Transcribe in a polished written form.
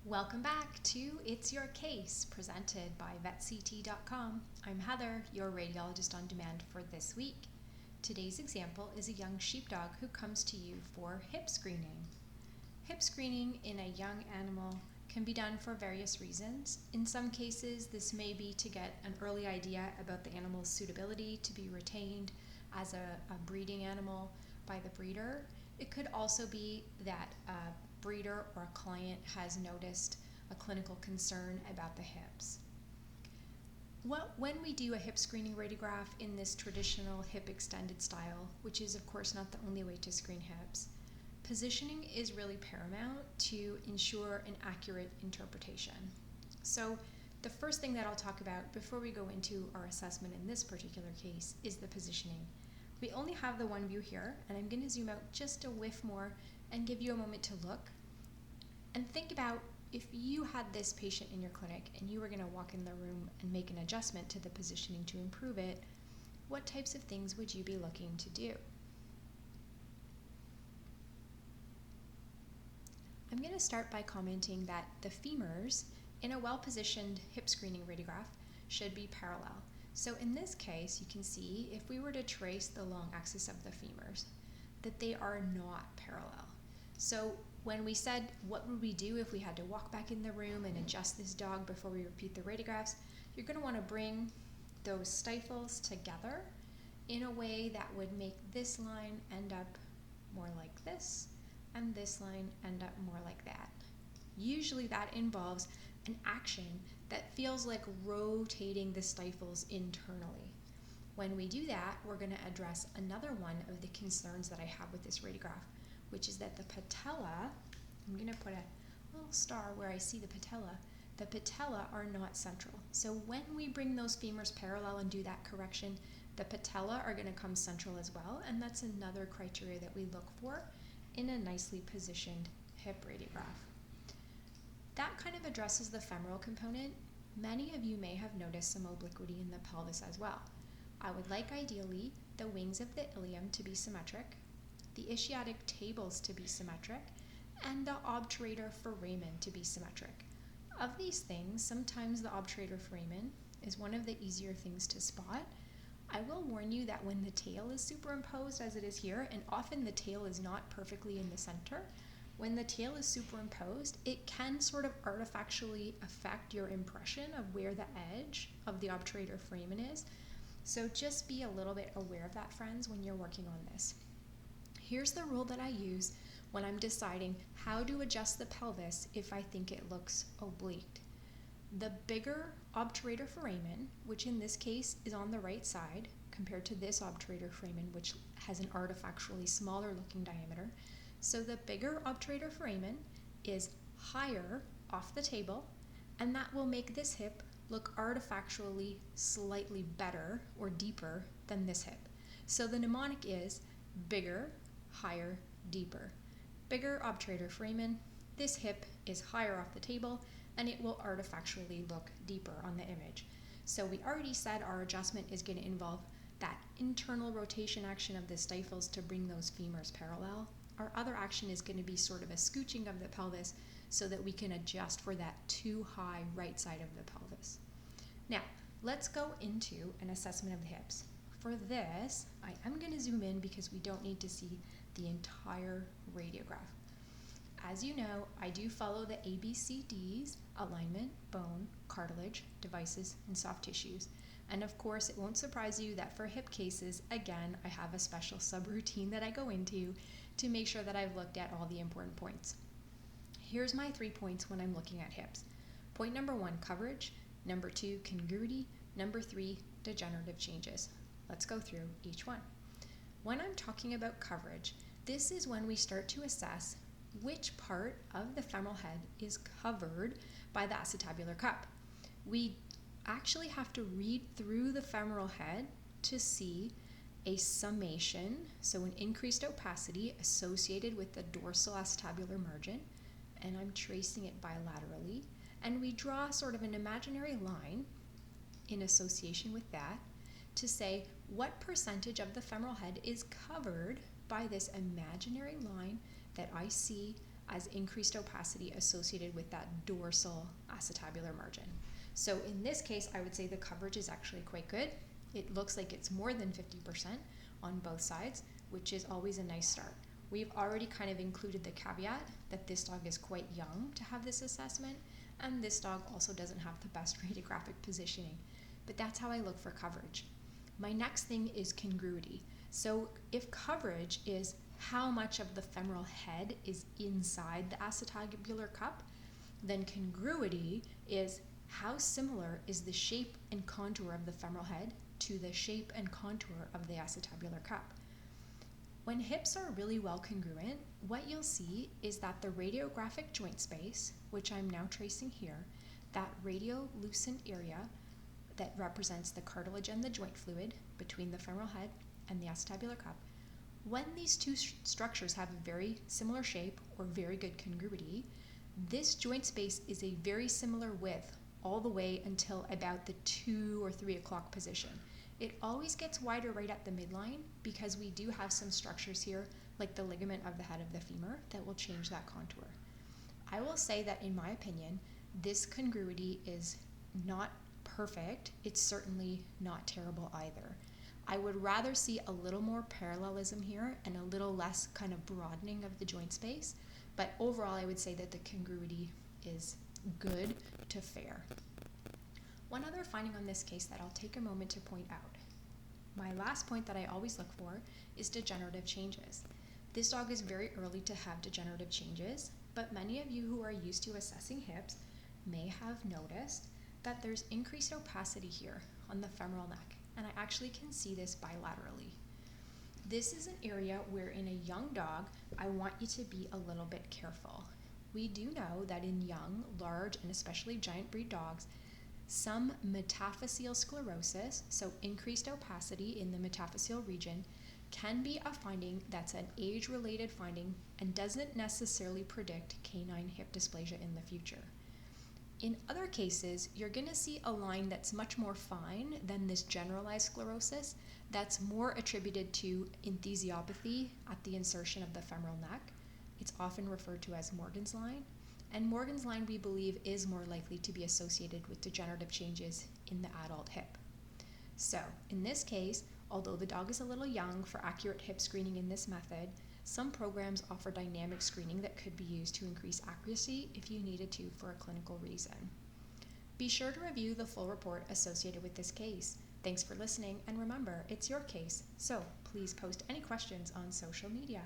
Welcome back to It's Your Case, presented by VetCT.com. I'm Heather, your radiologist on demand for this week. Today's example is a young sheepdog who comes to you for hip screening. Hip screening in a young animal can be done for various reasons. In some cases, this may be to get an early idea about the animal's suitability to be retained as a breeding animal by the breeder. It could also be that a breeder or a client has noticed a clinical concern about the hips. When we do a hip screening radiograph in this traditional hip extended style, which is of course not the only way to screen hips, positioning is really paramount to ensure an accurate interpretation. So the first thing that I'll talk about before we go into our assessment in this particular case is the positioning. We only have the one view here, and I'm going to zoom out just a whiff more and give you a moment to look and think about if you had this patient in your clinic and you were going to walk in the room and make an adjustment to the positioning to improve it, what types of things would you be looking to do? I'm going to start by commenting that the femurs in a well-positioned hip screening radiograph should be parallel. So in this case, you can see if we were to trace the long axis of the femurs, that they are not parallel. So when we said what would we do if we had to walk back in the room and adjust this dog before we repeat the radiographs, you're going to want to bring those stifles together in a way that would make this line end up more like this and this line end up more like that. Usually that involves an action that feels like rotating the stifles internally. When we do that, we're going to address another one of the concerns that I have with this radiograph, which is that the patella, I'm going to put a little star where I see the patella are not central. So when we bring those femurs parallel and do that correction, the patella are going to come central as well, and that's another criteria that we look for in a nicely positioned hip radiograph. That kind of addresses the femoral component. Many of you may have noticed some obliquity in the pelvis as well. I would like ideally the wings of the ilium to be symmetric, the ischiatic tables to be symmetric, and the obturator foramen to be symmetric. Of these things, sometimes the obturator foramen is one of the easier things to spot. I will warn you that when the tail is superimposed, as it is here, and often the tail is not perfectly in the center, when the tail is superimposed, it can sort of artifactually affect your impression of where the edge of the obturator foramen is. So just be a little bit aware of that, friends, when you're working on this. Here's the rule that I use when I'm deciding how to adjust the pelvis if I think it looks oblique. The bigger obturator foramen, which in this case is on the right side, compared to this obturator foramen, which has an artifactually smaller looking diameter. So the bigger obturator foramen is higher off the table, and that will make this hip look artifactually slightly better or deeper than this hip. So the mnemonic is bigger, higher, deeper. Bigger obturator foramen, this hip is higher off the table, and it will artifactually look deeper on the image. So we already said our adjustment is going to involve that internal rotation action of the stifles to bring those femurs parallel. Our other action is going to be sort of a scooching of the pelvis so that we can adjust for that too high right side of the pelvis. Now, let's go into an assessment of the hips. For this, I am going to zoom in because we don't need to see the entire radiograph. As you know, I do follow the ABCDs: alignment, bone, cartilage, devices, and soft tissues. And of course, it won't surprise you that for hip cases, again, I have a special subroutine that I go into to make sure that I've looked at all the important points. Here's my 3 points when I'm looking at hips. Point number 1, coverage. Number 2, congruity. Number 3, degenerative changes. Let's go through each one. When I'm talking about coverage, this is when we start to assess which part of the femoral head is covered by the acetabular cup. We actually have to read through the femoral head to see a summation, so an increased opacity associated with the dorsal acetabular margin, and I'm tracing it bilaterally, and we draw sort of an imaginary line in association with that to say what percentage of the femoral head is covered by this imaginary line that I see as increased opacity associated with that dorsal acetabular margin. So in this case, I would say the coverage is actually quite good. It looks like it's more than 50% on both sides, which is always a nice start. We've already kind of included the caveat that this dog is quite young to have this assessment, and this dog also doesn't have the best radiographic positioning. But that's how I look for coverage. My next thing is congruity. So if coverage is how much of the femoral head is inside the acetabular cup, then congruity is how similar is the shape and contour of the femoral head to the shape and contour of the acetabular cup. When hips are really well congruent, what you'll see is that the radiographic joint space, which I'm now tracing here, that radiolucent area that represents the cartilage and the joint fluid between the femoral head and the acetabular cup, when these two structures have a very similar shape or very good congruity, this joint space is a very similar width all the way until about the 2 or 3 o'clock position. It always gets wider right at the midline because we do have some structures here, like the ligament of the head of the femur, that will change that contour. I will say that in my opinion, this congruity is not perfect. It's certainly not terrible either. I would rather see a little more parallelism here and a little less kind of broadening of the joint space, but overall I would say that the congruity is good to fair. One other finding on this case that I'll take a moment to point out. My last point that I always look for is degenerative changes. This dog is very early to have degenerative changes, but many of you who are used to assessing hips may have noticed that there's increased opacity here on the femoral neck, and I actually can see this bilaterally. This is an area where in a young dog, I want you to be a little bit careful. We do know that in young, large, and especially giant breed dogs, some metaphyseal sclerosis, so increased opacity in the metaphyseal region, can be a finding that's an age-related finding and doesn't necessarily predict canine hip dysplasia in the future. In other cases, you're going to see a line that's much more fine than this generalized sclerosis that's more attributed to enthesiopathy at the insertion of the femoral neck. It's often referred to as Morgan's line. And Morgan's line, we believe, is more likely to be associated with degenerative changes in the adult hip. So, in this case, although the dog is a little young for accurate hip screening in this method, some programs offer dynamic screening that could be used to increase accuracy if you needed to for a clinical reason. Be sure to review the full report associated with this case. Thanks for listening, and remember, it's your case, so please post any questions on social media.